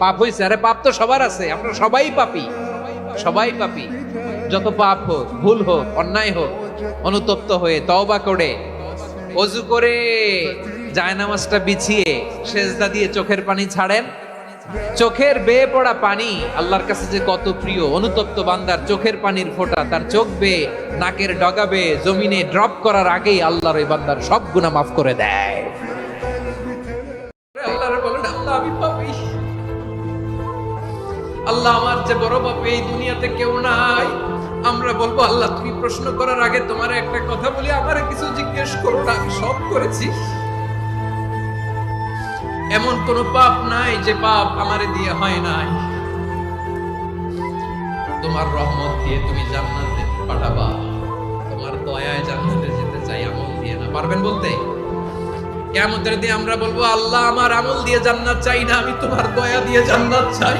পাপ হয়েছে? আরে পাপ তো সবার আছে, আমরা সবাই পাপী, সবাই পাপী। যত পাপ হোক, ভুল হোক, অন্যায় হোক, অনুতপ্ত হয়ে তওবা করে ওযু করে জায়নামাজটা বিছিয়ে সেজদা দিয়ে চোখের পানি ছাড়েন। চোখের বেয়ে পড়া পানি আল্লাহর কাছে যে কত প্রিয়। অনুতপ্ত বান্দার চোখের পানির ফোঁটা তার চোখ বেয়ে নাকের ডগা বেয়ে জমিনে ড্রপ করার আগেই আল্লাহর ওই বান্দার সব গুনাহ মাফ করে দেয়। আল্লাহরে বলেন, আল্লাহ আমি পাপী, আল্লাহ আমার যে বড় পাপী এই দুনিয়াতে কেউ নাই। আমরা বলবো, আল্লাহ তুমি প্রশ্ন করার আগে তোমার একটা কথা বলি, আমারে কিছু জিজ্ঞেস করো না, আমি সব করেছি। এমন কোন পাপ নাই যে পাপ আমারে দিয়ে হয় নাই। তোমার রহমত দিয়ে তুমি জান্নাতে পাঠাবা, তোমার দয়ায় জান্নাতে যেতে চাই, আমল দিয়ে না। পারবেন বলতে? কিয়ামতের দিন আমরা বলবো, আল্লাহ আমার আমল দিয়ে জান্নাত চাই না, আমি তোমার দয়া দিয়ে জান্নাত চাই।